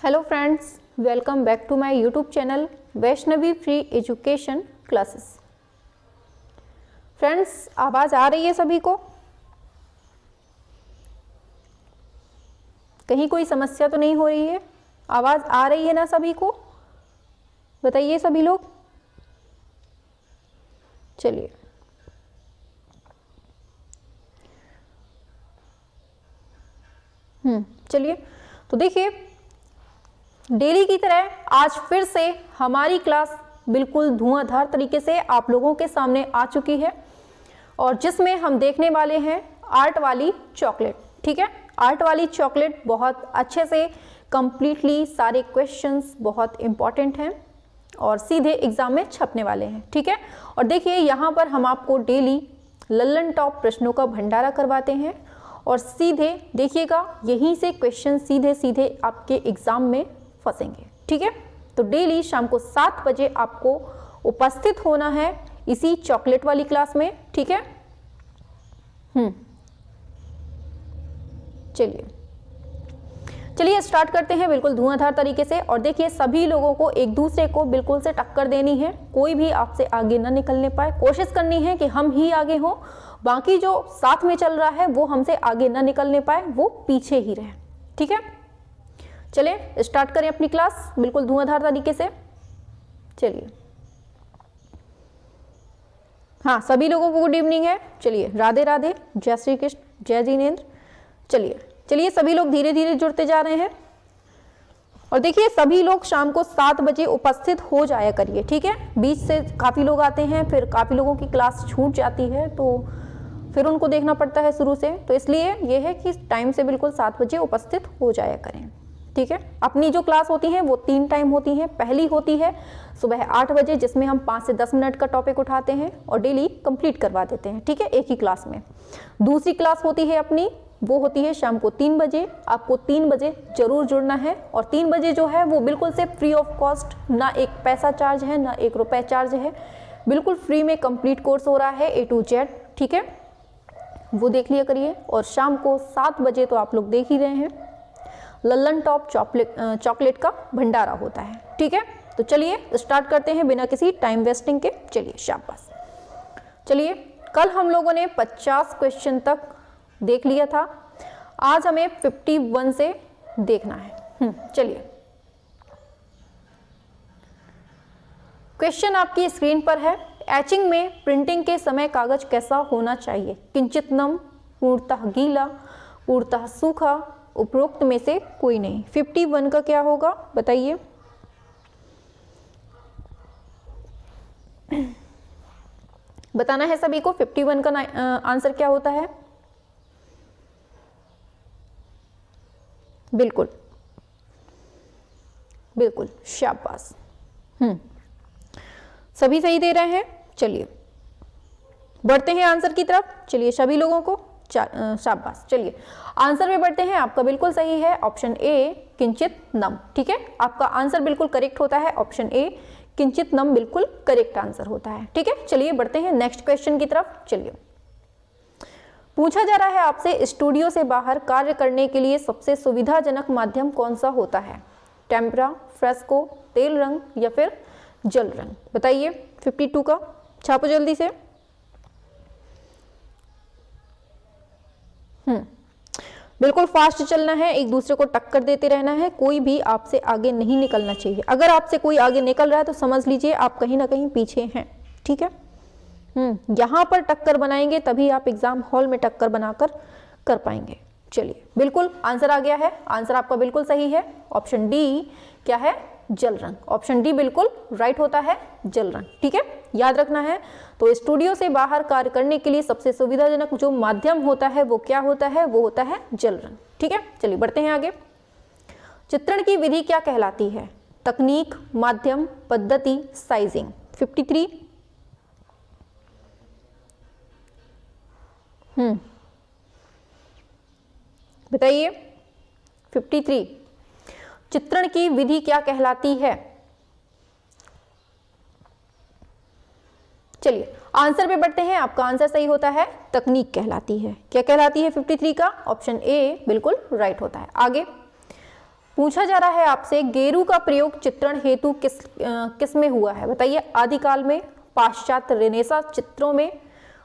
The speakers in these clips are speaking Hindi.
Hello friends, welcome back to my YouTube channel Vaishnavi free education classes. Friends, आवाज़ आ रही है सभी को? कहीं कोई समस्या तो नहीं हो रही है? आवाज़ आ रही है ना सभी को? बताइए सभी लोग। चलिए, चलिए तो देखिए, डेली की तरह आज फिर से हमारी क्लास बिल्कुल धुआंधार तरीके से आप लोगों के सामने आ चुकी है और जिसमें हम देखने वाले हैं आर्ट वाली चॉकलेट। ठीक है, आर्ट वाली चॉकलेट बहुत अच्छे से कंप्लीटली सारे क्वेश्चंस बहुत इंपॉर्टेंट हैं और सीधे एग्जाम में छपने वाले हैं। ठीक है, और देखिए यहाँ पर हम आपको डेली लल्लन टॉप प्रश्नों का भंडारा करवाते हैं और सीधे देखिएगा यहीं से क्वेश्चन सीधे सीधे आपके एग्जाम में फंसेंगे। ठीक है, तो डेली शाम को 7 बजे आपको उपस्थित होना है इसी चॉकलेट वाली क्लास में। ठीक है, चलिए स्टार्ट करते हैं बिल्कुल धुआंधार तरीके से। और देखिए, सभी लोगों को एक दूसरे को बिल्कुल से टक्कर देनी है, कोई भी आपसे आगे ना निकलने पाए। कोशिश करनी है कि हम ही आगे हों, बाकी जो साथ में चल रहा है वो हमसे आगे ना निकलने पाए, वो पीछे ही रहे। ठीक है, चलिए स्टार्ट करें अपनी क्लास बिल्कुल धुआंधार तरीके से। चलिए, हाँ, सभी लोगों को गुड इवनिंग है। चलिए, राधे राधे, जय श्री कृष्ण, जय जिनेंद्र। चलिए सभी लोग धीरे धीरे जुड़ते जा रहे हैं और देखिए सभी लोग शाम को 7 बजे उपस्थित हो जाया करिए। ठीक है, बीच से काफ़ी लोग आते हैं, फिर काफ़ी लोगों की क्लास छूट जाती है तो फिर उनको देखना पड़ता है शुरू से, तो इसलिए यह है कि टाइम से बिल्कुल 7 बजे उपस्थित हो जाया करें। ठीक है, अपनी जो क्लास होती है वो 3 टाइम होती हैं। पहली होती है सुबह 8 बजे जिसमें हम 5 से 10 मिनट का टॉपिक उठाते हैं और डेली कंप्लीट करवा देते हैं। ठीक है, एक ही क्लास में। दूसरी क्लास होती है अपनी, वो होती है शाम को 3 बजे। आपको 3 बजे जरूर जुड़ना है और 3 बजे जो है वो बिल्कुल से फ्री ऑफ कॉस्ट, ना एक पैसा चार्ज है ना 1 रुपये चार्ज है, बिल्कुल फ्री में कंप्लीट कोर्स हो रहा है A to Z। ठीक है, वो देख लिया करिए। और शाम को 7 बजे तो आप लोग देख ही रहे हैं, लल्लन टॉप चॉकलेट का भंडारा होता है। ठीक है, तो चलिए स्टार्ट करते हैं बिना किसी टाइम वेस्टिंग के। चलिए शाबाश। चलिए, कल हम लोगों ने 50 क्वेश्चन तक देख लिया था, आज हमें 51 से देखना है। चलिए, क्वेश्चन आपकी स्क्रीन पर है। एचिंग में प्रिंटिंग के समय कागज कैसा होना चाहिए? किंचित नम, पूर्णतः गीला, पूर्णतः सूखा, उपरोक्त में से कोई नहीं। 51 का क्या होगा बताइए? बताना है सभी को 51 का आंसर क्या होता है। बिल्कुल बिल्कुल, शाबाश। सभी सही दे रहे हैं। चलिए बढ़ते हैं आंसर की तरफ। चलिए सभी लोगों को शाबाश। चलिए आंसर में बढ़ते हैं। आपका बिल्कुल सही है ऑप्शन ए, किंचित नम। ठीक है, आपका आंसर बिल्कुल करेक्ट होता है ऑप्शन ए, किंचित नम बिल्कुल करेक्ट आंसर होता है। ठीक है, चलिए बढ़ते हैं नेक्स्ट क्वेश्चन की तरफ। चलिए, पूछा जा रहा है आपसे, स्टूडियो से बाहर कार्य करने के लिए सबसे सुविधाजनक माध्यम कौन सा होता है? टेम्परा, फ्रेस्को, तेल रंग या फिर जल रंग? बताइए 52 का, छापो जल्दी से। बिल्कुल फास्ट चलना है, एक दूसरे को टक्कर देते रहना है, कोई भी आपसे आगे नहीं निकलना चाहिए। अगर आपसे कोई आगे निकल रहा है तो समझ लीजिए आप कहीं ना कहीं पीछे हैं। ठीक है, यहां पर टक्कर बनाएंगे तभी आप एग्जाम हॉल में टक्कर बनाकर कर पाएंगे। चलिए, बिल्कुल आंसर आ गया है। आंसर आपका बिल्कुल सही है ऑप्शन डी। क्या है? जल रंग। ऑप्शन डी बिल्कुल राइट होता है, जल रंग। ठीक है, याद रखना है। तो स्टूडियो से बाहर कार्य करने के लिए सबसे सुविधाजनक जो माध्यम होता है वो क्या होता है? वो होता है जल रंग। ठीक है, चलिए बढ़ते हैं आगे। चित्रण की विधि क्या कहलाती है? तकनीक, माध्यम, पद्धति, साइजिंग? 53। बताइए 53, चित्रण की विधि क्या कहलाती है? चलिए आंसर पे बढ़ते हैं। आपका आंसर सही होता है, तकनीक कहलाती है। क्या कहलाती है 53 का? ऑप्शन ए बिल्कुल राइट होता है। आगे पूछा जा रहा है आपसे गेरू का प्रयोग चित्रण हेतु किस में हुआ है? बताइए, आदिकाल में, पाश्चात्य रेनेसा चित्रों में,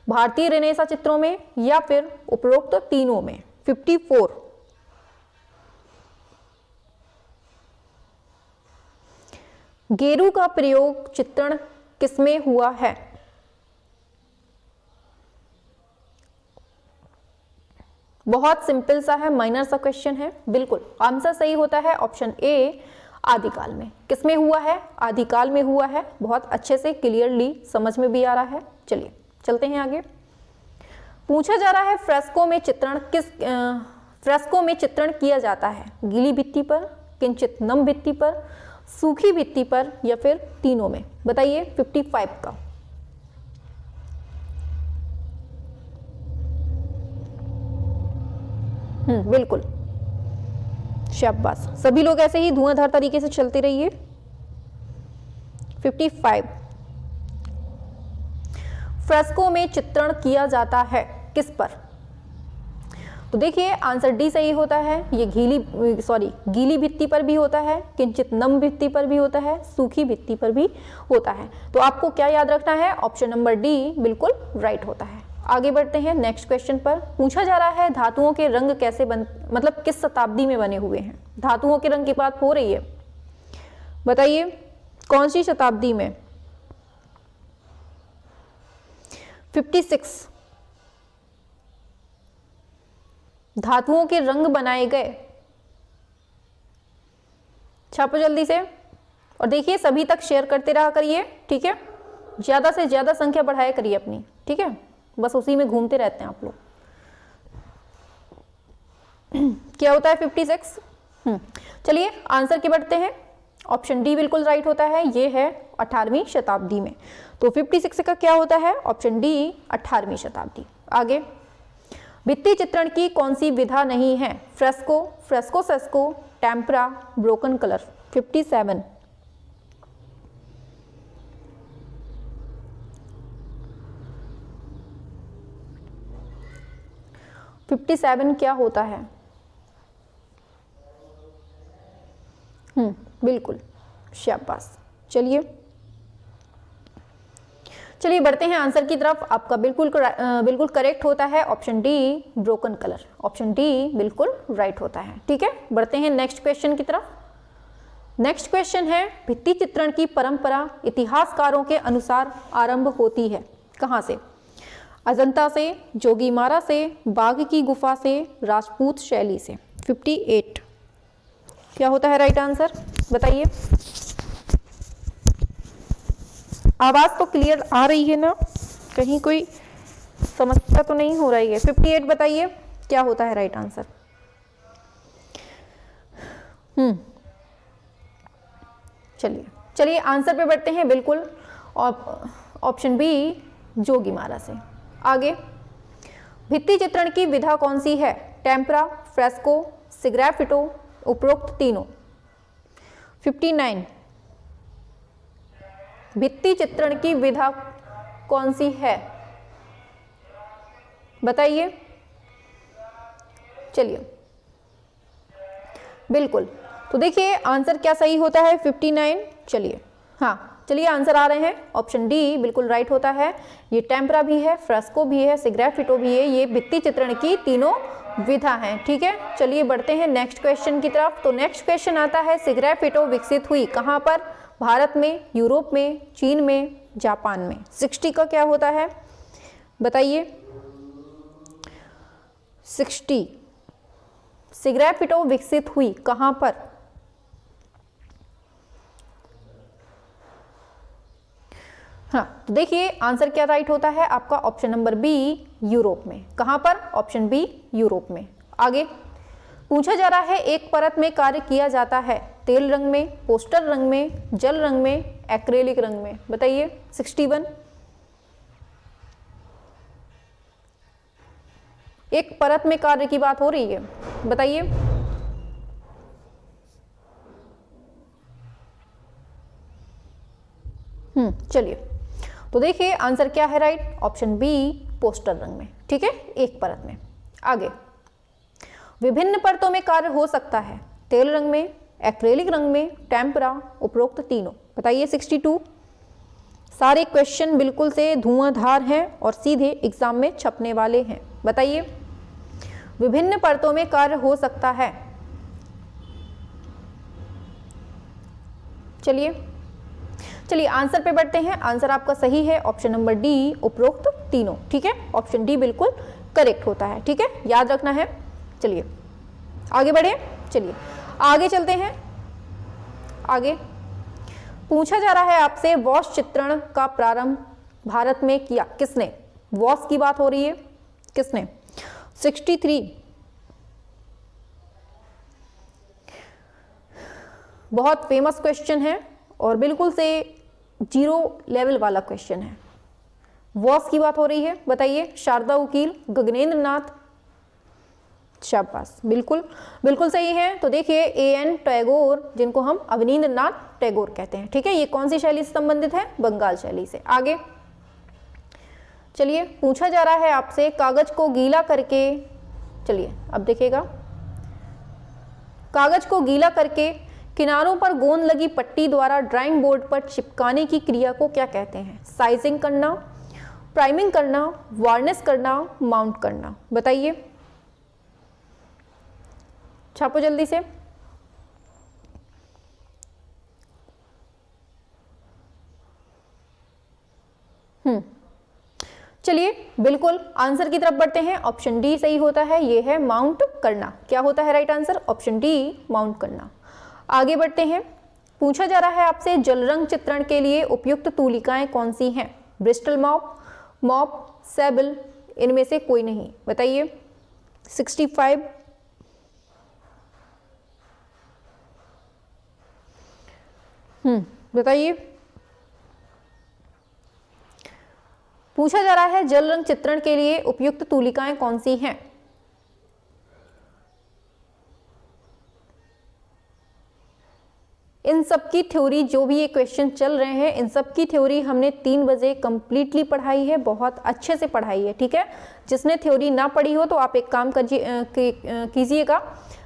भारतीय रेनेसा चित्रों में, या फिर उपरोक्त तीनों में। 54। गेरू का प्रयोग चित्रण किसमें हुआ है? बहुत सिंपल सा है, माइनर सा क्वेश्चन है। बिल्कुल आंसर सही होता है ऑप्शन ए, आदिकाल में। किसमें हुआ है? आदिकाल में हुआ है। बहुत अच्छे से क्लियरली समझ में भी आ रहा है। चलिए चलते हैं आगे। पूछा जा रहा है फ्रेस्को में चित्रण किया जाता है? गीली भित्ति पर, किंचित नम भित्ति पर, सूखी भित्ति पर, या फिर तीनों में? बताइए 55 का। बिल्कुल, शाबाश। सभी लोग ऐसे ही धुआंधार तरीके से चलते रहिए। 55। फ्रेस्को में चित्रण किया जाता है किस पर? तो देखिए आंसर डी सही होता है। ये गीली भित्ति पर भी होता है, किंचित नम भित्ति पर भी होता है, सूखी भित्ति पर भी होता है। तो आपको क्या याद रखना है? ऑप्शन नंबर डी बिल्कुल राइट होता है। आगे बढ़ते हैं नेक्स्ट क्वेश्चन पर। पूछा जा रहा है धातुओं के रंग कैसे मतलब किस शताब्दी में बने हुए हैं? धातुओं के रंग की बात हो रही है, बताइए कौन सी शताब्दी में? 56। धातुओं के रंग बनाए गए, छापो जल्दी से। और देखिए सभी तक शेयर करते रहा करिए, ठीक है? ज्यादा से ज्यादा संख्या बढ़ाया करिए अपनी, ठीक है? बस उसी में घूमते रहते हैं आप लोग। क्या होता है 56? चलिए आंसर की बढ़ते हैं। ऑप्शन डी बिल्कुल राइट होता है। ये है 18वीं शताब्दी में। तो 56 का क्या होता है? ऑप्शन डी 18वीं शताब्दी। आगे, भित्ति चित्रण की कौन सी विधा नहीं है? Fresco, fresco, tempera, broken colour. 57। 57 क्या होता है? बिल्कुल, शाबाश। चलिए बढ़ते हैं आंसर की तरफ। आपका बिल्कुल करेक्ट होता है option D, broken colour. Option D बिल्कुल राइट होता है, ठीक है? बढ़ते हैं नेक्स्ट क्वेश्चन की तरफ। नेक्स्ट क्वेश्चन है, भित्ति चित्रण की परंपरा इतिहासकारों के अनुसार आरंभ होती है कहाँ से? अजंता से, जोगीमारा से, बाघ की गुफा से, राजपूत शैली से। 58 क्या होता है राइट आंसर? बताइए। आवाज तो क्लियर आ रही है ना? कहीं कोई समस्या तो नहीं हो रही है? 58 बताइए क्या होता है राइट आंसर? चलिए आंसर पे बढ़ते हैं। बिल्कुल ऑप्शन बी, जोगीमारा से। आगे, भित्ति चित्रण की विधा कौन सी है? टेम्परा, फ्रेस्को, सिग्राफिटो, उपरोक्त तीनों। 59 भित्ति चित्रण की विधा कौन सी है? बताइए। चलिए बिल्कुल, तो देखिए आंसर क्या सही होता है? 59। चलिए आंसर आ रहे हैं। ऑप्शन डी बिल्कुल राइट होता है। ये टेम्परा भी है, फ्रेस्को भी है, सिग्राफिटो भी है। ये भित्ति चित्रण की तीनों विधा हैं, ठीक है? चलिए बढ़ते हैं नेक्स्ट क्वेश्चन की तरफ। तो नेक्स्ट क्वेश्चन आता है, सिग्राफिटो विकसित हुई कहाँ पर? भारत में, यूरोप में, चीन में, जापान में। 60 का क्या होता है? बताइए। 60 सिग्राफिटो विकसित हुई कहाँ पर? तो देखिए आंसर क्या राइट होता है आपका? ऑप्शन नंबर बी, यूरोप में। कहां पर? ऑप्शन बी, यूरोप में। आगे पूछा जा रहा है, एक परत में कार्य किया जाता है तेल रंग में, पोस्टर रंग में, जल रंग में, एक्रेलिक रंग में। बताइए। 61 एक परत में कार्य की बात हो रही है, बताइए। चलिए तो देखिए आंसर क्या है राइट? ऑप्शन बी, पोस्टर रंग में, ठीक है, एक परत में। आगे, विभिन्न परतों में कार्य हो सकता है तेल रंग में, एक्रेलिक रंग में, टेम्परा, उपरोक्त तीनों। बताइए 62। सारे क्वेश्चन बिल्कुल से धुआंधार हैं और सीधे एग्जाम में छपने वाले हैं। बताइए विभिन्न परतों में कार्य हो सकता है। चलिए चलिए आंसर पे बढ़ते हैं। आंसर आपका सही है ऑप्शन नंबर डी, उपरोक्त तीनों। ठीक है, ऑप्शन डी बिल्कुल करेक्ट होता है। ठीक है, याद रखना है। चलिए आगे बढ़े, चलिए आगे चलते हैं। आगे पूछा जा रहा है आपसे, वॉश चित्रण का प्रारंभ भारत में किया किसने? वॉश की बात हो रही है, किसने? 63। बहुत फेमस क्वेश्चन है और बिल्कुल से 0 लेवल वाला क्वेश्चन है। वॉश की बात हो रही है। बताइए शारदा वकील, गगनेंद्र नाथ, शाबाश, बिल्कुल बिल्कुल सही है। तो देखिए A.N. टैगोर, जिनको हम अवनींद्र नाथ टैगोर कहते हैं। ठीक है, ये कौन सी शैली से संबंधित है? बंगाल शैली से। आगे चलिए पूछा जा रहा है आपसे, कागज को गीला करके, चलिए अब देखिएगा, कागज को गीला करके किनारों पर गोंद लगी पट्टी द्वारा ड्राइंग बोर्ड पर चिपकाने की क्रिया को क्या कहते हैं? साइजिंग करना, प्राइमिंग करना, वार्निश करना, माउंट करना। बताइए, छापो जल्दी से। चलिए बिल्कुल आंसर की तरफ बढ़ते हैं। ऑप्शन डी सही होता है, ये है माउंट करना। क्या होता है right answer? Option D, mount करना। आगे बढ़ते हैं। पूछा जा रहा है आपसे, जल रंग चित्रण के लिए उपयुक्त तूलिकाएं कौन सी हैं? ब्रिस्टल मॉप, मॉप, सेबल, इनमें से कोई नहीं। बताइए 65। बताइए, पूछा जा रहा है जल रंग चित्रण के लिए उपयुक्त तूलिकाएं कौन सी हैं? इन सब की थ्योरी, जो भी ये क्वेश्चन चल रहे हैं, इन सब की थ्योरी हमने 3 बजे कंप्लीटली पढ़ाई है, बहुत अच्छे से पढ़ाई है। ठीक है, जिसने थ्योरी ना पढ़ी हो तो आप एक काम कीजिएगा,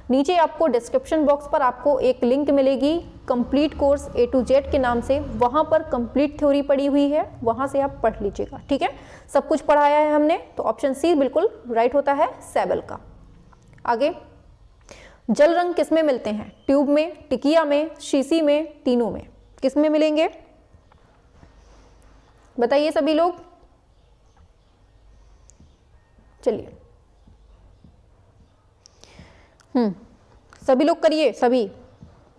नीचे आपको डिस्क्रिप्शन बॉक्स पर आपको एक लिंक मिलेगी, complete course A to Z के नाम से, वहां पर कंप्लीट थ्योरी पड़ी हुई है, वहां से आप पढ़ लीजिएगा। ठीक है, सब कुछ पढ़ाया है हमने। तो ऑप्शन सी बिल्कुल राइट होता है, सेबल का। आगे, जल रंग किस में मिलते हैं? ट्यूब में, टिकिया में, शीशी में, तीनों में। किस में मिलेंगे? बताइए सभी लोग। चलिए सभी लोग करिए, सभी,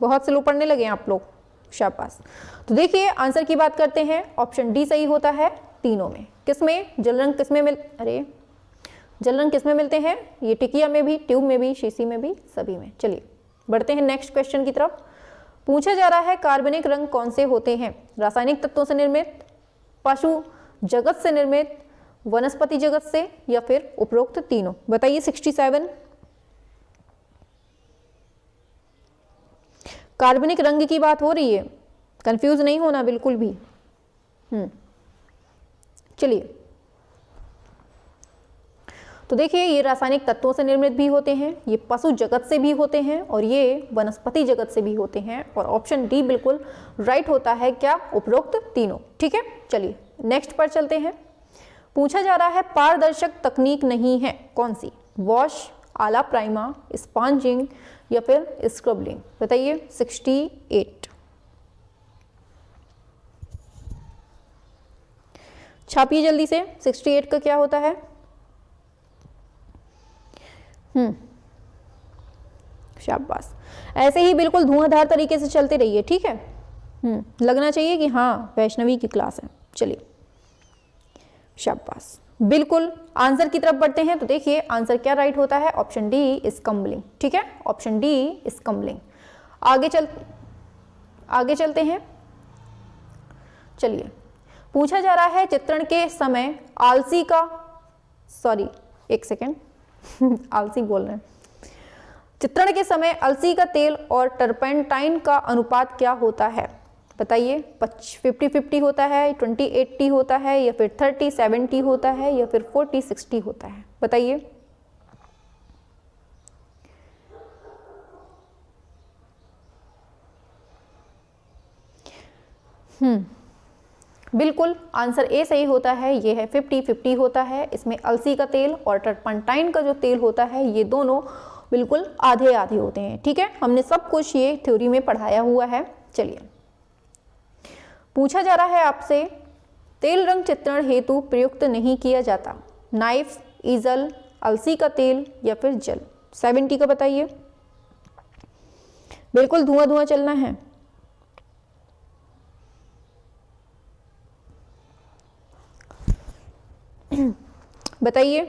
बहुत से लोग पढ़ने लगे हैं आप लोग, शाबाश। तो देखिए आंसर की बात करते हैं। ऑप्शन डी सही होता है, तीनों में। किसमें? जल रंग किसमें जल रंग किसमें मिलते हैं? ये टिकिया में भी, ट्यूब में भी, शीशी में भी, सभी में। चलिए बढ़ते हैं नेक्स्ट क्वेश्चन की तरफ। पूछा जा रहा है, कार्बनिक रंग कौन से होते हैं? रासायनिक तत्वों से निर्मित, पशु जगत से निर्मित, वनस्पति जगत से, या फिर उपरोक्त तीनों। बताइए 67। कार्बनिक रंग की बात हो रही है, कंफ्यूज नहीं होना बिल्कुल भी। चलिए, तो देखिए ये रासायनिक तत्वों से निर्मित भी होते हैं, ये पशु जगत से भी होते हैं, और ये वनस्पति जगत से भी होते हैं। और ऑप्शन डी बिल्कुल राइट होता है, क्या? उपरोक्त तीनों। ठीक है, चलिए नेक्स्ट पर चलते हैं। पूछा जा रहा है, पारदर्शक तकनीक नहीं है, कौन सी? वॉश, आला प्राइमा, स्पॉन्जिंग, या फिर स्क्रबिंग। बताइए 68। छापिए जल्दी से, 68 का क्या होता है? शाबाश, ऐसे ही बिल्कुल धुआंधार तरीके से चलते रहिए। ठीक है, लगना चाहिए कि हाँ वैष्णवी की क्लास है। चलिए शाबाश, बिल्कुल आंसर की तरफ बढ़ते हैं। तो देखिए आंसर क्या राइट होता है? Option D, scumbling. ठीक है, ऑप्शन डी, स्कम्बलिंग। आगे चलते हैं। चलिए, पूछा जा रहा है, चित्रण के समय आलसी का, सॉरी एक सेकेंड आलसी बोल रहे हैं। चित्रण के समय अलसी का तेल और टर्पेंटाइन का अनुपात क्या होता है? बताइए 50-50 होता है, 20-80 होता है, या फिर 30-70 होता है, या फिर 40-60 होता है? बताइए। बिल्कुल आंसर ए सही होता है। ये है 50-50 होता है। इसमें अलसी का तेल और टर्पंटाइन का जो तेल होता है ये दोनों बिल्कुल आधे आधे होते हैं। ठीक है, हमने सब कुछ ये थ्योरी में पढ़ाया हुआ है। चलिए, पूछा जा रहा है आपसे, तेल रंग चित्रण हेतु प्रयुक्त नहीं किया जाता, नाइफ, ईजल, अलसी का तेल या फिर जल। 70 का बताइए। बिल्कुल धुआं धुआं चलना है। बताइए,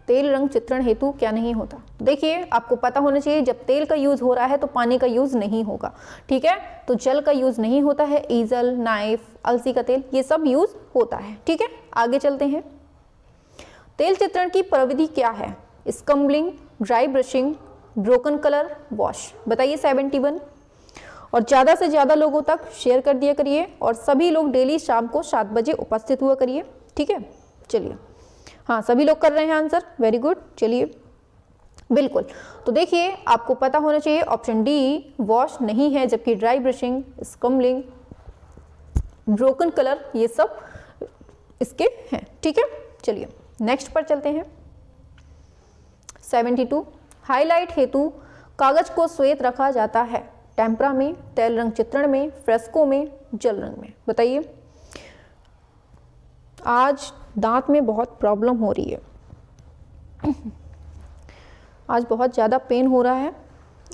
तेल रंग चित्रण हेतु क्या नहीं होता। देखिए, आपको पता होना चाहिए जब तेल का यूज हो रहा है तो पानी का यूज नहीं होगा। ठीक है, तो जल का यूज नहीं होता है। ईजल, नाइफ, अलसी का तेल ये सब यूज होता है। ठीक है, आगे चलते हैं। तेल चित्रण की प्रविधि क्या है? Scumbling, dry brushing, broken colour, wash. बताइए 71। और ज़्यादा से ज़्यादा लोगों तक शेयर कर दिया करिए और सभी लोग डेली शाम को 7 बजे उपस्थित हुआ करिए। ठीक है, चलिए, हाँ सभी लोग कर रहे हैं आंसर, वेरी गुड। चलिए, बिल्कुल, तो देखिए आपको पता होना चाहिए ऑप्शन डी वॉश नहीं है, जबकि ड्राई ब्रशिंग, स्कम्बलिंग, ब्रोकन कलर ये सब इसके हैं। ठीक है, चलिए नेक्स्ट पर चलते हैं। 72, हाईलाइट हेतु कागज को श्वेत रखा जाता है, टेम्परा में, तेल रंग चित्रण में, फ्रेस्को में, जल रंग में। बताइए। आज दांत में बहुत प्रॉब्लम हो रही है, आज बहुत ज़्यादा पेन हो रहा है,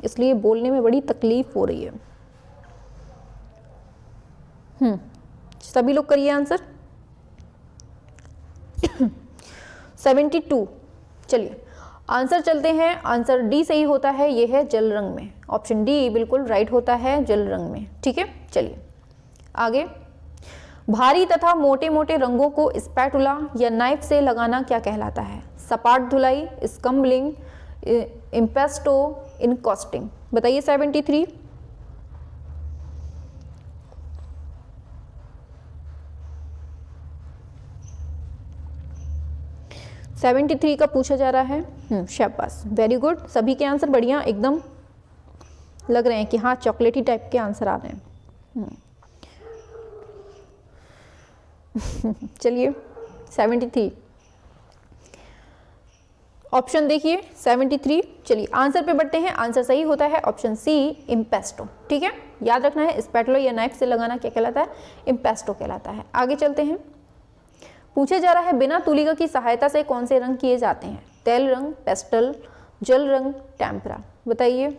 इसलिए बोलने में बड़ी तकलीफ हो रही है। सभी लोग करिए आंसर। 72। चलिए आंसर चलते हैं। आंसर डी सही होता है, ये है जल रंग में। ऑप्शन डी बिल्कुल राइट होता है, जल रंग में। ठीक है, चलिए आगे। भारी तथा मोटे मोटे रंगों को स्पैटुला या नाइफ से लगाना क्या कहलाता है? सपाट धुलाई, स्कम्बलिंग, इम्पेस्टो, इनकॉस्टिंग। बताइए 73। 73 का पूछा जा रहा है। शाबाश, वेरी गुड। सभी के आंसर बढ़िया एकदम लग रहे हैं कि हाँ चॉकलेटी टाइप के आंसर आ रहे हैं। चलिए 73 ऑप्शन देखिए 73। चलिए आंसर पे बढ़ते हैं। आंसर सही होता है ऑप्शन सी, इम्पेस्टो। ठीक है, याद रखना है स्पैटुला या नाइफ से लगाना क्या कहलाता है? इम्पेस्टो कहलाता है। आगे चलते हैं। पूछा जा रहा है बिना तुलिका की सहायता से कौन से रंग किए जाते हैं? तेल रंग, पेस्टल, जल रंग, टेम्परा। बताइए।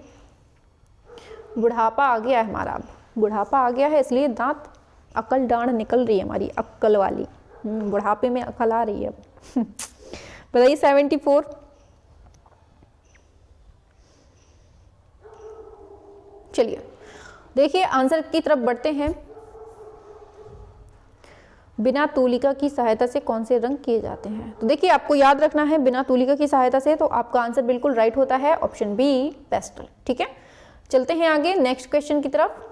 बुढ़ापा आ गया है हमारा, अब बुढ़ापा आ गया है इसलिए दांत अकल डांड निकल रही है हमारी, अक्कल वाली। बुढ़ापे में अकल आ रही है अब। बताइए 74। चलिए देखिए आंसर की तरफ बढ़ते हैं। बिना तुलिका की सहायता से कौन से रंग किए जाते हैं? तो देखिए आपको याद रखना है बिना तुलिका की सहायता से, तो आपका आंसर बिल्कुल राइट होता है ऑप्शन बी, पेस्टल। ठीक है, चलते हैं आगे नेक्स्ट क्वेश्चन की तरफ।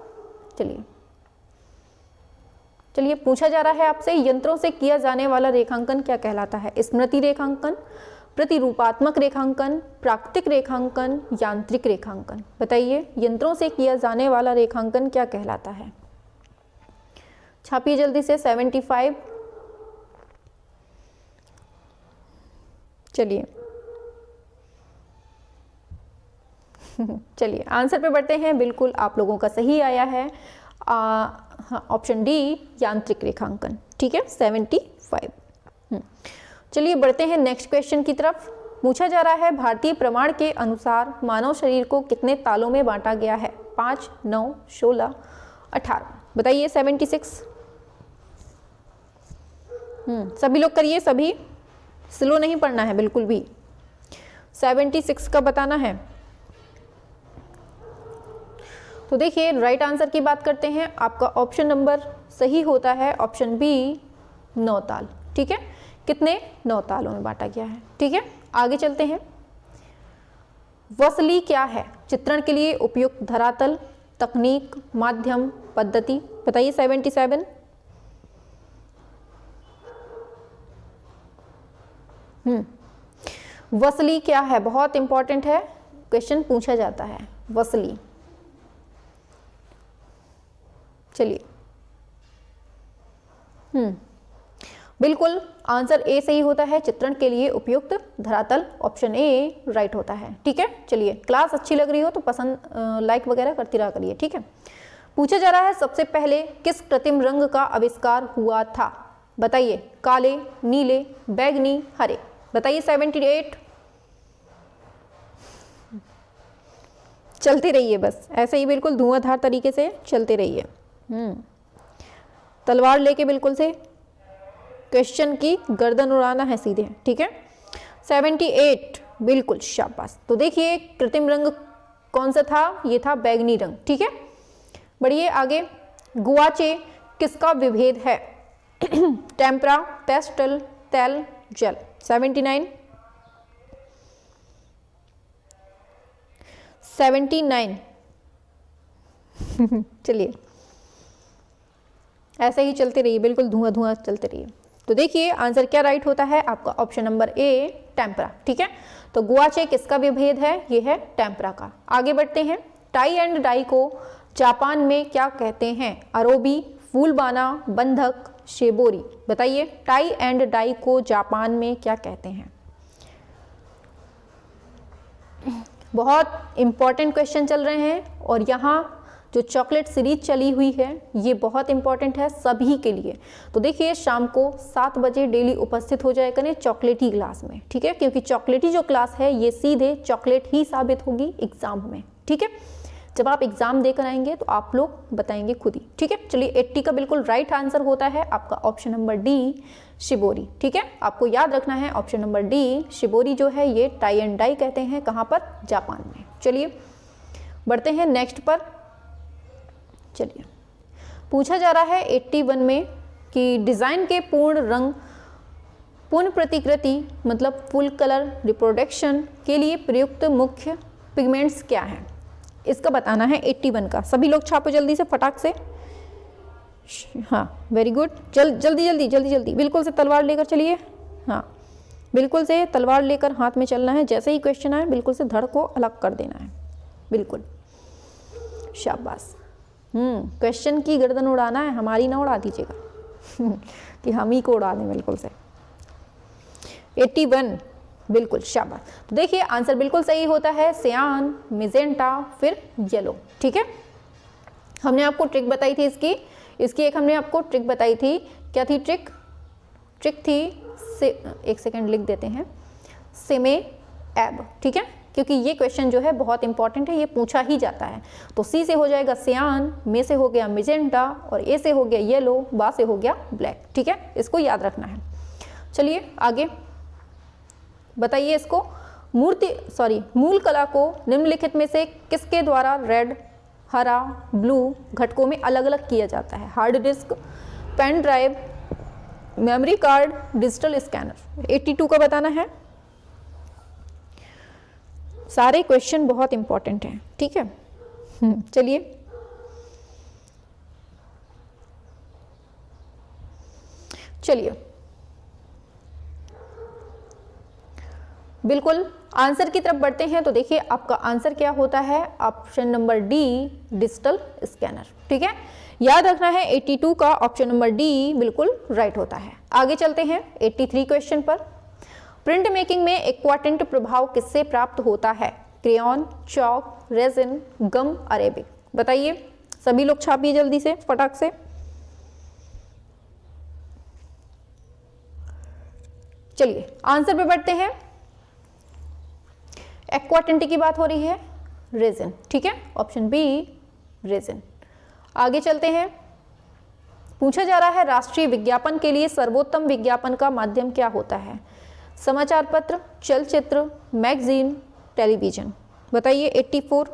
चलिए पूछा जा रहा है आपसे यंत्रों से किया जाने वाला रेखांकन क्या कहलाता है? स्मृति रेखांकन, प्रतिरूपात्मक रेखांकन, प्राकृतिक रेखांकन, यांत्रिक रेखांकन। बताइए यंत्रों से किया जाने वाला रेखांकन क्या कहलाता है? छापिए जल्दी से 75। चलिए चलिए आंसर पे बढ़ते हैं। बिल्कुल आप लोगों का सही आया है ऑप्शन डी, यांत्रिक रेखांकन। ठीक है 75। चलिए बढ़ते हैं नेक्स्ट क्वेश्चन की तरफ। पूछा जा रहा है भारतीय प्रमाण के अनुसार मानव शरीर को कितने तालों में बांटा गया है? 5, 9, 16, 18। बताइए 76। सभी लोग करिए, सभी स्लो नहीं पढ़ना है बिल्कुल भी। 76 का बताना है। तो देखिए राइट आंसर की बात करते हैं। आपका ऑप्शन नंबर सही होता है ऑप्शन बी, 9 ताल। ठीक है, कितने? 9 तालों में बांटा गया है। ठीक है, आगे चलते हैं। वसली क्या है? चित्रण के लिए उपयुक्त धरातल, तकनीक, माध्यम, पद्धति। बताइए 77। वसली क्या है? बहुत इंपॉर्टेंट है, क्वेश्चन पूछा जाता है। वसली चलिए बिल्कुल आंसर ए सही होता है। चित्रण के लिए उपयुक्त धरातल ऑप्शन ए राइट होता है। ठीक है, चलिए क्लास अच्छी लग रही हो तो पसंद लाइक वगैरह करती रहा करिए। ठीक है, पूछा जा रहा है सबसे पहले किस कृत्रिम रंग का आविष्कार हुआ था? बताइए। काले, नीले, बैगनी, हरे। बताइए। 78। चलते रहिए बस ऐसे ही बिल्कुल धुआंधार तरीके से चलते रहिए। तलवार लेके बिल्कुल से क्वेश्चन की गर्दन उड़ाना है सीधे। ठीक है, 78 बिल्कुल, शाबाश। तो देखिए कृत्रिम रंग कौन सा था? ये था बैगनी रंग। ठीक है, बढ़िए आगे। गुआचे किसका विभेद है? टेम्परा, पेस्टल, तेल, जेल। 79। 79 चलिए ऐसे ही चलते रहिए, बिल्कुल धुआं धुआं चलते रहिए। तो देखिए आंसर क्या राइट होता है आपका? Option number A, tempera. ठीक है, तो गुआचे किसका विभेद है? ये है टेम्परा का। आगे बढ़ते हैं। टाई एंड डाई को जापान में क्या कहते हैं? अरोबी, फूलबाना, बंधक, शेबोरी। बताइए। टाई एंड डाई को जापान में क्या कहते हैं? बहुत इंपॉर्टेंट क्वेश्चन चल रहे हैं और यहाँ जो चॉकलेट सीरीज चली हुई है ये बहुत इंपॉर्टेंट है सभी के लिए। तो देखिए शाम को 7 बजे डेली उपस्थित हो जाए करें चॉकलेटी क्लास में। ठीक है, क्योंकि चॉकलेटी जो क्लास है ये सीधे चॉकलेट ही साबित होगी एग्जाम में। ठीक है, जब आप एग्जाम देकर आएंगे तो आप लोग बताएंगे खुद ही। ठीक है, चलिए 80 का बिल्कुल राइट आंसर होता है आपका ऑप्शन नंबर डी, शिबोरी। ठीक है, आपको याद रखना है ऑप्शन नंबर डी, शिबोरी जो है ये टाई एंड डाई कहते हैं। कहाँ पर? जापान में। चलिए बढ़ते हैं नेक्स्ट पर। चलिए पूछा जा रहा है 81 में कि डिज़ाइन के पूर्ण रंग पूर्ण प्रतिकृति मतलब फुल कलर रिप्रोडक्शन के लिए प्रयुक्त मुख्य पिगमेंट्स क्या हैं? इसका बताना है 81 का। सभी लोग छापो जल्दी से, फटाक से। हाँ वेरी गुड, जल्दी जल्दी जल्दी जल्दी बिल्कुल से तलवार लेकर चलिए। हाँ बिल्कुल से तलवार लेकर हाथ में चलना है। जैसे ही क्वेश्चन आए बिल्कुल से धड़ को अलग कर देना है। बिल्कुल, शाबाश। क्वेश्चन की गर्दन उड़ाना है, हमारी ना उड़ा दीजिएगा कि हम ही को उड़ा दें। बिल्कुल से 81 बिल्कुल, शाबाश। तो देखिए आंसर बिल्कुल सही होता है सियान, मिजेंटा, फिर येलो। ठीक है, हमने आपको ट्रिक बताई थी इसकी एक हमने आपको ट्रिक बताई थी। क्या थी ट्रिक? ट्रिक थी एक सेकेंड लिख देते हैं, सेमे एब। ठीक है, क्योंकि ये क्वेश्चन जो है बहुत इंपॉर्टेंट है, ये पूछा ही जाता है। तो सी से हो जाएगा सियान, मे से हो गया मिजेंटा और ए से हो गया येलो, बा से हो गया ब्लैक। ठीक है, इसको याद रखना है। चलिए आगे बताइए इसको। मूल कला को निम्नलिखित में से किसके द्वारा रेड, हरा, ब्लू घटकों में अलग अलग किया जाता है? Hard disk, pen drive, memory card, digital scanner. 82 का बताना है। सारे क्वेश्चन बहुत इंपॉर्टेंट हैं। ठीक है, चलिए बिल्कुल आंसर की तरफ बढ़ते हैं। तो देखिए आपका आंसर क्या होता है? Option number D, digital scanner. ठीक है, याद रखना है 82 का ऑप्शन नंबर डी बिल्कुल राइट होता है। आगे चलते हैं 83 क्वेश्चन पर। प्रिंट मेकिंग में एक्वाटिंट प्रभाव किससे प्राप्त होता है? क्रेयॉन, चॉक, रेजिन, गम, अरेबिक। बताइए। सभी लोग छापिए जल्दी से, फटाक से। चलिए आंसर पे बढ़ते हैं। एक्वाटिंट की बात हो रही है, रेजिन। ठीक है, ऑप्शन बी रेजिन। आगे चलते हैं। पूछा जा रहा है राष्ट्रीय विज्ञापन के लिए सर्वोत्तम विज्ञापन का माध्यम क्या होता है? समाचार पत्र, चलचित्र, मैगजीन, टेलीविजन। बताइए। 84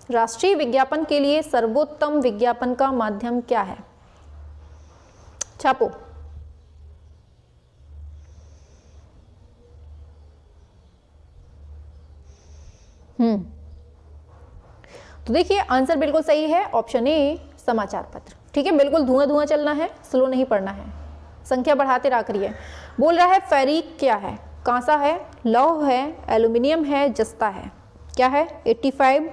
राष्ट्रीय विज्ञापन के लिए सर्वोत्तम विज्ञापन का माध्यम क्या है? छापो। तो देखिए आंसर बिल्कुल सही है ऑप्शन ए, समाचार पत्र। ठीक है, बिल्कुल धुआं धुआं चलना है, स्लो नहीं पढ़ना है, संख्या बढ़ाते रहा करिए। बोल रहा है फेरिक क्या है? कांसा है, लौह है, एल्यूमिनियम है, जस्ता है। क्या है? 85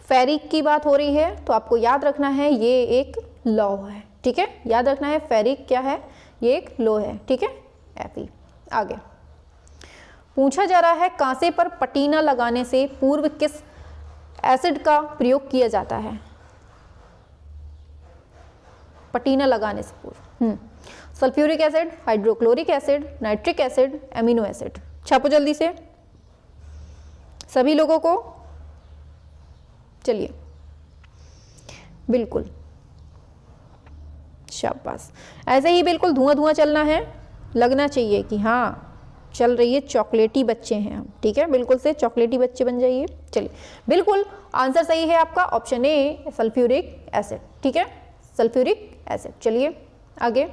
फेरिक की बात हो रही है तो आपको याद रखना है ये एक लौ है, ठीक है, याद रखना है फेरिक क्या है, ये एक लो है, ठीक है, Fe। आगे पूछा जा रहा है कांसे पर पटीना लगाने से पूर्व किस एसिड का प्रयोग किया जाता है, पटीना लगाने से पूर्व। Sulphuric acid, hydrochloric acid, nitric acid, amino acid. छापो जल्दी से सभी लोगों को, चलिए बिल्कुल, शाबाश। ऐसे ही बिल्कुल धुआं धुआं चलना है, लगना चाहिए कि हाँ चल रही है, चॉकलेटी बच्चे हैं हम, ठीक है, बिल्कुल से चॉकलेटी बच्चे बन जाइए। चलिए बिल्कुल आंसर सही है आपका ऑप्शन ए सल्फ्यूरिक एसिड, ठीक है, सल्फ्यूरिक एसिड। चलिए आगे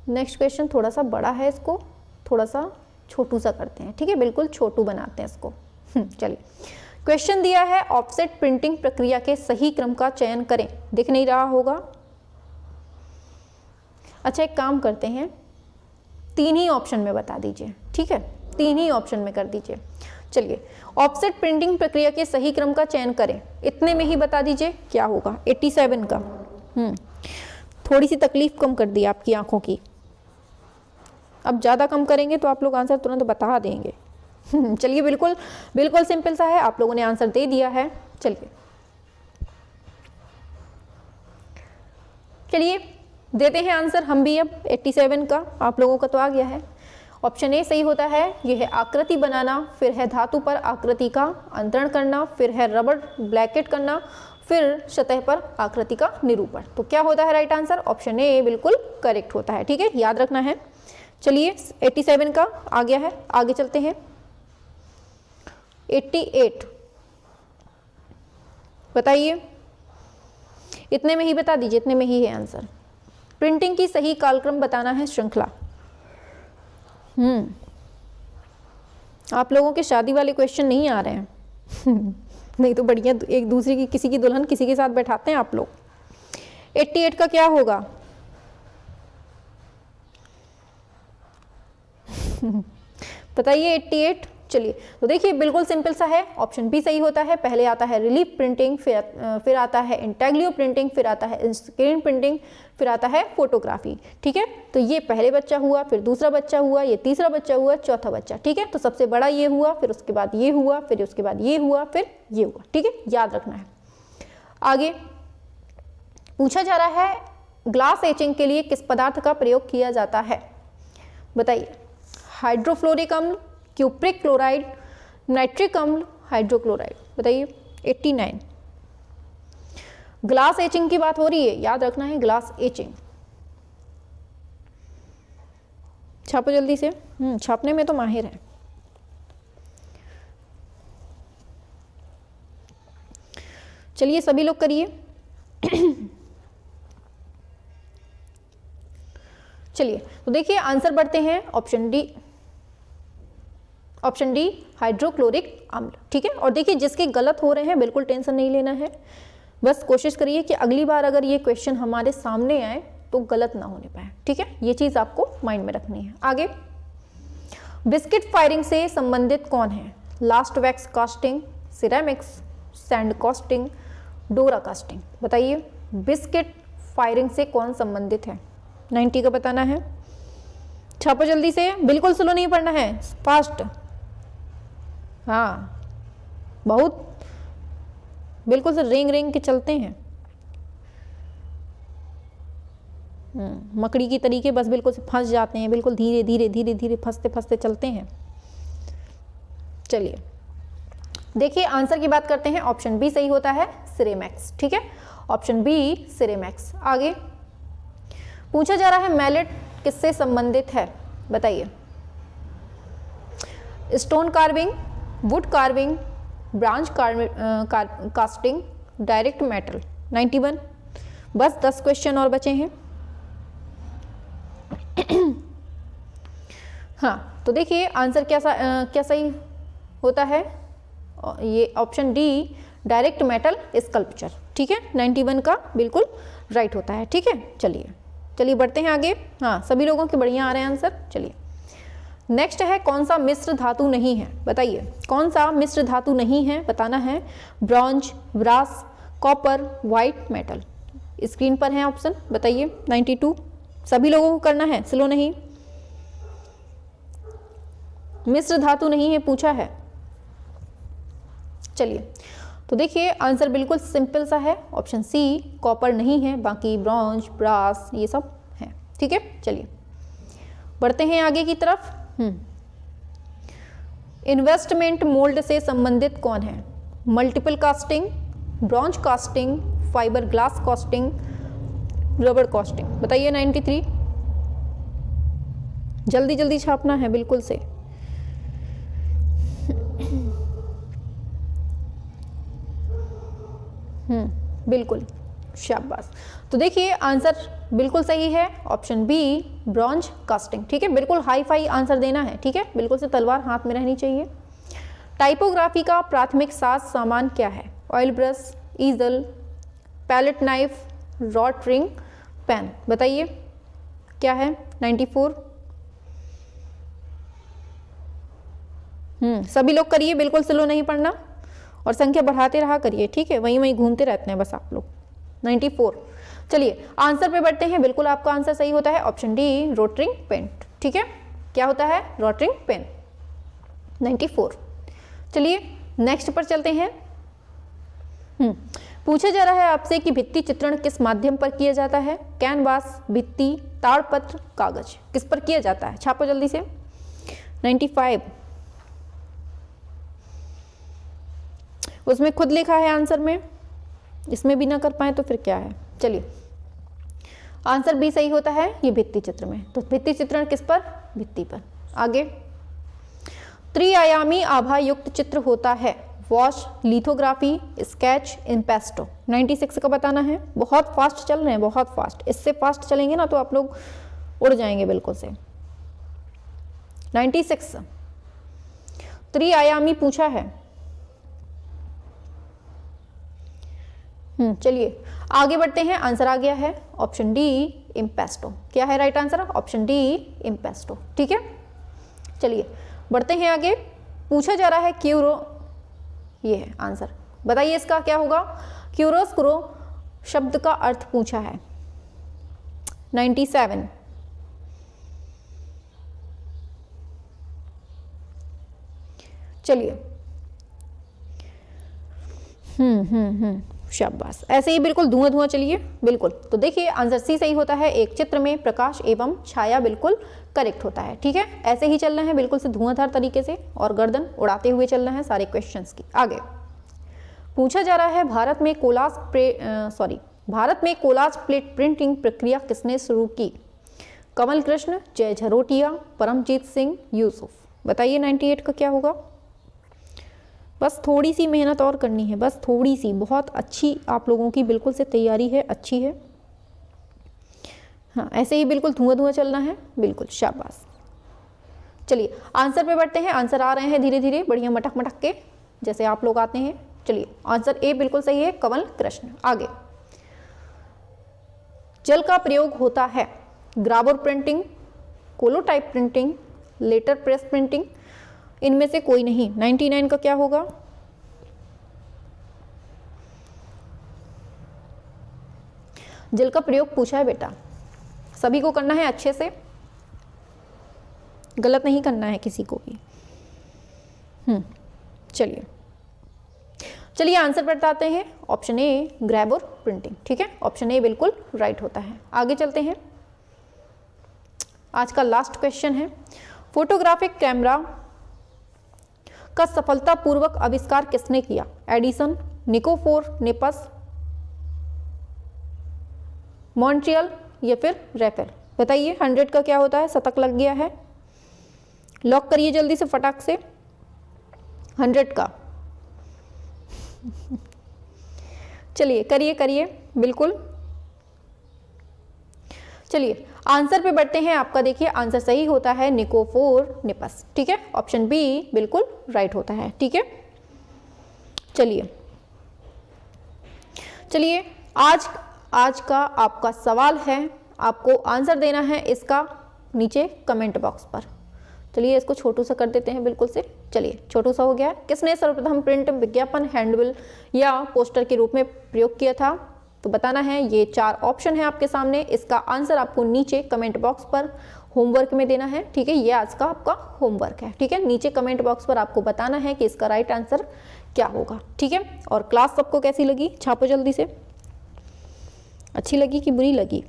नेक्स्ट क्वेश्चन थोड़ा सा बड़ा है, इसको थोड़ा सा छोटू सा करते हैं, ठीक है, बिल्कुल छोटू बनाते हैं इसको। चलिए क्वेश्चन दिया है ऑफसेट प्रिंटिंग प्रक्रिया के सही क्रम का चयन करें, दिख नहीं रहा होगा। अच्छा एक काम करते हैं, 3 ही ऑप्शन में बता दीजिए, ठीक है, 3 ही ऑप्शन में कर दीजिए। चलिए ऑफसेट प्रिंटिंग प्रक्रिया के सही क्रम का चयन करें, इतने में ही बता दीजिए क्या होगा। 87 का थोड़ी सी तकलीफ कम कर दी आपकी आंखों की, अब ज़्यादा कम करेंगे तो आप लोग आंसर तुरंत बता देंगे। चलिए बिल्कुल बिल्कुल सिंपल सा है, आप लोगों ने आंसर दे दिया है। चलिए देते हैं आंसर हम भी अब 87 का, आप लोगों का तो आ गया है। ऑप्शन ए सही होता है, यह है आकृति बनाना, फिर है धातु पर आकृति का अंतरण करना, फिर है रबर ब्लैकेट करना, फिर सतह पर आकृति का निरूपण। तो क्या होता है राइट आंसर, ऑप्शन ए बिल्कुल करेक्ट होता है, ठीक है, याद रखना है। चलिए 87 का आ गया है, आगे चलते हैं। 88 बताइए, इतने में ही बता दीजिए, इतने में ही है आंसर। प्रिंटिंग की सही कालक्रम बताना है श्रृंखला। आप लोगों के शादी वाले क्वेश्चन नहीं आ रहे हैं। नहीं तो बढ़िया एक दूसरे की, किसी की दुल्हन किसी के साथ बैठाते हैं आप लोग। 88 का क्या होगा? बताइए 88। चलिए तो देखिए बिल्कुल सिंपल सा है, ऑप्शन बी सही होता है। पहले आता है रिलीफ प्रिंटिंग, फिर आता है इंटेग्लियो प्रिंटिंग, फिर आता है स्क्रीन प्रिंटिंग, फिर आता है फोटोग्राफी। ठीक है, तो ये पहले बच्चा हुआ, फिर दूसरा बच्चा हुआ, ये तीसरा बच्चा हुआ, चौथा बच्चा। ठीक है, तो सबसे बड़ा ये हुआ, फिर उसके बाद ये हुआ, फिर उसके बाद ये हुआ, फिर ये हुआ। ठीक है, याद रखना है। आगे पूछा जा रहा है ग्लास एचिंग के लिए किस पदार्थ का प्रयोग किया जाता है? बताइए। हाइड्रोफ्लोरिक अम्ल, क्यूप्रिक क्लोराइड, नाइट्रिक अम्ल, हाइड्रोक्लोराइड। बताइए 89। ग्लास एचिंग की बात हो रही है, याद रखना है ग्लास एचिंग। छापो जल्दी से, छापने में तो माहिर है। चलिए सभी लोग करिए। चलिए तो देखिए आंसर बढ़ते हैं। ऑप्शन डी हाइड्रोक्लोरिक अम्ल। ठीक है, और देखिए जिसके गलत हो रहे हैं बिल्कुल टेंशन नहीं लेना है, बस कोशिश करिए कि अगली बार अगर ये क्वेश्चन हमारे सामने आए तो गलत ना होने पाए। ठीक है, ये चीज आपको माइंड में रखनी है। आगे बिस्किट फायरिंग से संबंधित कौन है? Last wax casting, ceramics, sand casting, डोरा कास्टिंग। बताइए बिस्किट फायरिंग से कौन संबंधित है? 90 का बताना है। छापो जल्दी से, बिल्कुल स्लो नहीं पढ़ना है, फास्ट। हाँ, बहुत बिल्कुल से रेंग रेंग के चलते हैं, मकड़ी की तरीके, बस बिल्कुल से फंस जाते हैं, बिल्कुल धीरे धीरे धीरे धीरे फंसते फंसते चलते हैं। चलिए देखिए आंसर की बात करते हैं। ऑप्शन बी सही होता है, सिरेमिक्स। ठीक है, ऑप्शन बी सिरेमिक्स। आगे पूछा जा रहा है मैलेट किससे संबंधित है? बताइए। Stone carving, wood carving, branch casting, direct metal. 91। बस 10 क्वेश्चन और बचे हैं। हाँ तो देखिए आंसर क्या सही होता है? ये option D direct metal sculpture. ठीक है, 91 का बिल्कुल राइट होता है। ठीक है, चलिए बढ़ते हैं आगे। हाँ सभी लोगों के बढ़िया आ रहे हैं आंसर। चलिए नेक्स्ट है कौन सा मिश्र धातु नहीं है, बताइए कौन सा मिश्र धातु नहीं है, बताना है। Bronze, brass, copper, white metal. Screen पर है ऑप्शन, बताइए। 92 सभी लोगों को करना है, स्लो नहीं। मिश्र धातु नहीं है पूछा है। चलिए तो देखिए आंसर बिल्कुल सिंपल सा है, ऑप्शन सी कॉपर नहीं है, बाकी ब्रॉन्ज, ब्रास ये सब है। ठीक है, चलिए बढ़ते हैं आगे की तरफ। इन्वेस्टमेंट मोल्ड से संबंधित कौन है? Multiple casting, bronze casting, fibre glass casting, rubber casting. बताइए 93। जल्दी जल्दी छापना है बिल्कुल से। बिल्कुल, शाबाश। तो देखिए आंसर बिल्कुल सही है, ऑप्शन बी ब्रॉन्ज कास्टिंग। ठीक है, बिल्कुल हाई फाई आंसर देना है। ठीक है, बिल्कुल से तलवार हाथ में रहनी चाहिए। टाइपोग्राफी का प्राथमिक साज सामान क्या है? Oil brush, easel, palette knife, Rotring, pen. बताइए क्या है? 94। सभी लोग करिए, बिल्कुल स्लो नहीं पढ़ना और संख्या बढ़ाते रहा करिए। ठीक है, वहीं वहीं घूमते रहते हैं बस आप लोग। 94। चलिए आंसर पे बढ़ते हैं। बिल्कुल आपका आंसर सही होता है, ऑप्शन डी रोटरिंग पेंट। ठीक है, क्या होता है? रोटरिंग पेन। 94। चलिए नेक्स्ट पर चलते हैं। पूछा जा रहा है आपसे कि भित्ति चित्रण किस माध्यम पर किया जाता है? कैनवास, भित्ति, ताड़पत्र, कागज। किस पर किया जाता है? छापो जल्दी से। 95। उसमें खुद लिखा है आंसर में, इसमें भी ना कर पाए तो फिर क्या है। चलिए आंसर भी सही होता है, ये भित्ति चित्र में। तो भित्ति चित्रण किस पर? भित्ति पर। आगे त्रिआयामी आभा युक्त चित्र होता है। Wash, lithography, sketch, impasto. 96 का बताना है। बहुत फास्ट चल रहे हैं, बहुत फास्ट। इससे फास्ट चलेंगे ना तो आप लोग उड़ जाएंगे बिल्कुल से। 96 त्रिआयामी पूछा है। चलिए आगे बढ़ते हैं। आंसर आ गया है, ऑप्शन डी इम्पेस्टो। क्या है right answer? Option D impasto. ठीक है, चलिए बढ़ते हैं आगे। पूछा जा रहा है क्यूरो, ये है आंसर। बताइए इसका क्या होगा? क्यूरोस्कुरो शब्द का अर्थ पूछा है। 97। चलिए शाबाश, ऐसे ही बिल्कुल धुआं धुआं चलिए बिल्कुल। तो देखिए आंसर सी सही होता है। एक चित्र में प्रकाश एवं छाया बिल्कुल करेक्ट होता है। ठीक है, ऐसे ही चलना है बिल्कुल से धुआंधार तरीके से और गर्दन उड़ाते हुए चलना है सारे क्वेश्चंस की। आगे पूछा जा रहा है भारत में कोलाज प्लेट प्रिंटिंग प्रक्रिया किसने शुरू की? कमल कृष्ण, जय झरोटिया, परमजीत सिंह, यूसुफ। बताइए 98 का क्या होगा? बस थोड़ी सी मेहनत और करनी है, बस थोड़ी सी। बहुत अच्छी आप लोगों की बिल्कुल से तैयारी है, अच्छी है। हाँ, ऐसे ही बिल्कुल धुआं धुआं चलना है बिल्कुल, शाबाश। चलिए आंसर पे बढ़ते हैं। आंसर आ रहे हैं धीरे धीरे, बढ़िया मटक मटक के जैसे आप लोग आते हैं। चलिए आंसर ए बिल्कुल सही है, कमल कृष्ण। आगे जल का प्रयोग होता है gravure printing, collotype printing, letterpress printing. इनमें से कोई नहीं। 99 का क्या होगा? जल का प्रयोग पूछा है बेटा, सभी को करना है अच्छे से, गलत नहीं करना है किसी को भी। चलिए चलिए आंसर बताते हैं। ऑप्शन ए ग्रैब और प्रिंटिंग। ठीक है, ऑप्शन ए बिल्कुल राइट होता है। आगे चलते हैं। आज का लास्ट क्वेश्चन है, फोटोग्राफिक कैमरा का सफलतापूर्वक आविष्कार किसने किया? एडिसन, निकोफोर, नेपस, मॉन्ट्रियल या फिर रेफेल। बताइए 100 का क्या होता है? शतक लग गया है, लॉक करिए जल्दी से फटाक से 100 का। चलिए करिए करिए बिल्कुल। चलिए आंसर पे बढ़ते हैं। आपका देखिए आंसर सही होता है निकोफोर नेपस। ठीक है, ऑप्शन बी बिल्कुल राइट होता है। ठीक है, चलिए चलिए आज का आपका सवाल है, आपको आंसर देना है इसका नीचे कमेंट बॉक्स पर। चलिए इसको छोटू सा कर देते हैं बिल्कुल से। चलिए छोटू सा हो गया। किसने सर्वप्रथम प्रिंट विज्ञापन हैंडबिल या पोस्टर के रूप में प्रयोग किया था? तो बताना है। ये 4 ऑप्शन है आपके सामने। इसका आंसर आपको नीचे कमेंट बॉक्स पर होमवर्क में देना है, ठीक है। ये आज का आपका होमवर्क है, ठीक है। नीचे कमेंट बॉक्स पर आपको बताना है कि इसका राइट आंसर क्या होगा, ठीक है। और क्लास सबको कैसी लगी छापो जल्दी से। अच्छी लगी कि बुरी लगी?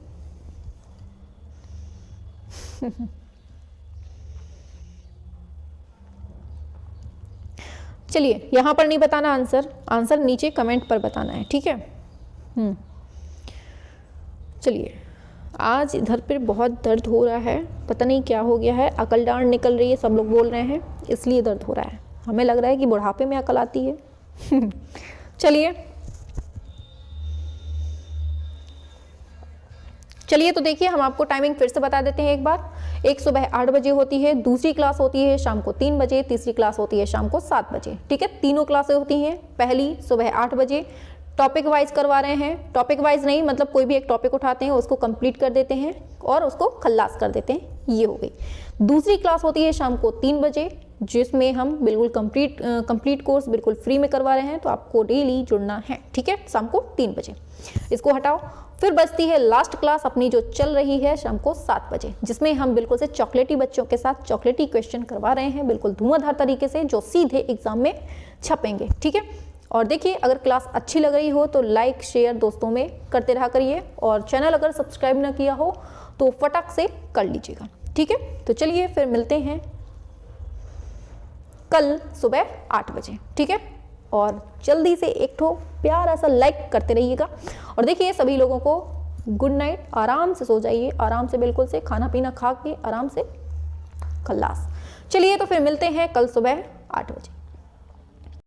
चलिए यहाँ पर नहीं बताना आंसर, आंसर नीचे कमेंट पर बताना है, ठीक है। चलिए आज इधर पर बहुत दर्द हो रहा है, पता नहीं क्या हो गया है। अकल डांड निकल रही है, सब लोग बोल रहे हैं, इसलिए दर्द हो रहा है। हमें लग रहा है कि बुढ़ापे में अकल आती है। चलिए तो देखिए हम आपको टाइमिंग फिर से बता देते हैं एक बार। एक सुबह 8 बजे होती है, दूसरी क्लास होती है शाम को 3 बजे, तीसरी क्लास होती है शाम को 7 बजे, ठीक है। तीनों क्लासें होती हैं। पहली सुबह 8 बजे, टॉपिक वाइज करवा रहे हैं। टॉपिक वाइज नहीं, मतलब कोई भी एक टॉपिक उठाते हैं, उसको कंप्लीट कर देते हैं और उसको खल्लास कर देते हैं, ये हो गई। दूसरी क्लास होती है शाम को 3 बजे, जिसमें हम बिल्कुल कंप्लीट कोर्स बिल्कुल फ्री में करवा रहे हैं, तो आपको डेली जुड़ना है, ठीक है। शाम को 3 बजे इसको हटाओ। फिर बचती है लास्ट क्लास अपनी जो चल रही है शाम को 7 बजे, जिसमें हम बिल्कुल से चॉकलेटी बच्चों के साथ चॉकलेटी क्वेश्चन करवा रहे हैं, बिल्कुल धुआंधार तरीके से, जो सीधे एग्जाम में छपेंगे, ठीक है। और देखिए अगर क्लास अच्छी लग रही हो तो लाइक शेयर दोस्तों में करते रहा करिए, और चैनल अगर सब्सक्राइब ना किया हो तो फटाक से कर लीजिएगा, ठीक है। तो चलिए फिर मिलते हैं कल सुबह 8 बजे, ठीक है। और जल्दी से एक ठो प्यारा सा लाइक करते रहिएगा। और देखिए सभी लोगों को गुड नाइट, आराम से सो जाइए, आराम से बिल्कुल से खाना पीना खा के आराम से खल्लास। चलिए तो फिर मिलते हैं कल सुबह 8 बजे।